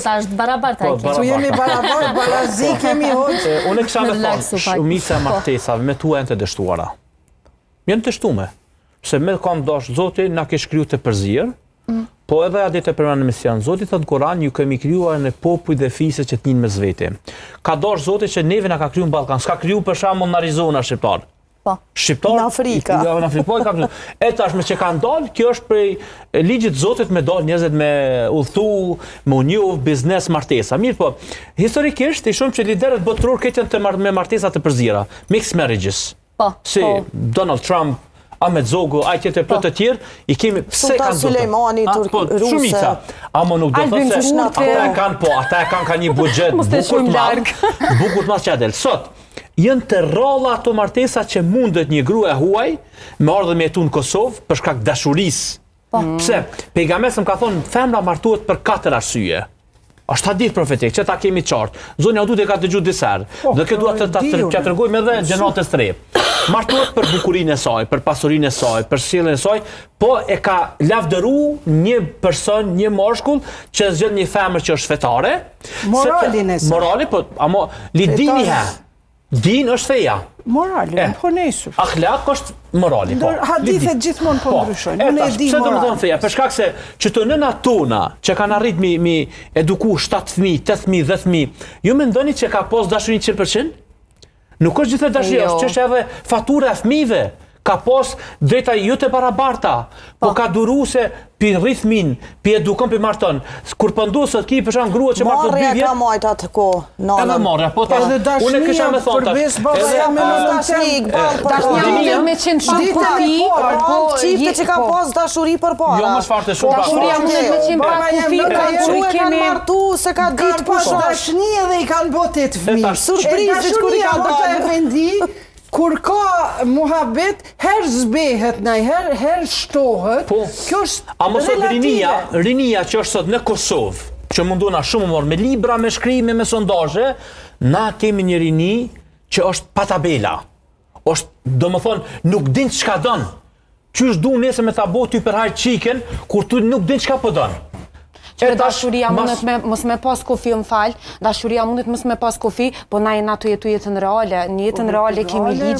Ta është barabarta. Tu jemi barabartë, barazi kemi hoqë. Unë kisha me thonë, shumica e martesave me tua janë të dështuara. Janë të dështume. Se me kam dash Zoti na ke shkriju të përzir, po edhe adete për në mision. Zoti thot në Kur'an, ju kemi krijuar në popull dhe fise që të njëjnë mes vete. Ka dash Zoti që neve na ka kriju në Ballkan, s'ka kriju për shembull në Arizona shqiptar. Shqiptar në Afrika. Në Afrikë e tashme që kanë dalë, kjo është prej ligjit Zotit me dalë njerëzit me udhëtu, me unjoh, biznes, martesa. Mirë po, historikisht i shumë që liderët botëror këtë janë me martesa të përzira, mixed marriages. Si Donald Trump, Ahmet Zogu, ai tjetër për të tjerë, i kemi pse kanë Sulejmani, Ruse. Shumica. Amo nuk do të thotë se ata e kanë ka një buxhet bukur të madh çadel. Sot janë të rralla ato martesa që mundet një grua huaj me ardhe me jetu në Kosovë për shkak dashurisë. Pse? Pejgamberi më ka thonë femra martohet për 4 arsye. Është hadith profetik, që ta kemi qartë. Zonja Aduti ka dëgjuar disa herë. Dhe këtë dua të tregojmë edhe gjenatës të re. Martohet për bukurinë e saj, për pasurinë e saj, për sjelljen e saj, po e ka lavdëruar një person, një mashkull që zgjedh një femër që është fetare. Moralin e saj. Morali, po, amo lidini ha. Din është feja. Morali, po nesër. Akhlaq është morali, po. Hadithet gjithmonë po ndryshojnë. Unë e di pse do të morali. thonë feja? Për shkak se që të nëna tona që kanë arrit mi eduku 7 fëmijë, 8 fëmijë, 10 fëmijë, ju mendoni që ka pas dashuri 100%? Nuk është gjithë dashuri, është çështja edhe fatura e fëmijëve. Ka pas drejta jo të barabarta, po ka duru se pi rrithmin, pi edukon, pi marton. Kur pëndu sot ki për shkak grua që marton 2 vjet. Marrja ka majt atë ko, nana. Edhe marrja, po ta. Unë kisha me thonë përbes baba me dashnik, Dashuria me qenë shumë kufi, po çifte që ka pas dashuri përpara. Jo më çfarë të shumë. Dashuria mundet me qenë pa kufi, Kur kanë martu se ka ditë pas dashni edhe i kanë botë 8 fëmijë. Surprizë që kur i ka dalë vendi. Kur ka muhabet, herë zbehet ndaj herë shtohet. Kjo është a mos rinia që është sot në Kosovë, që mundona shumë morë me libra, me shkrime, me sondazhe, na kemi një rini që është pa tabela. Është, domethënë, nuk din çka don. Qysh du nesër me ta botë ty për hajt qiken, kur tu nuk din çka po don. Që dashuria mundet mos me pas kufi, më fal, dashuria mundet mos me pas kufi, po na jena të jetu jetën reale, në jetën reale kemi ligje.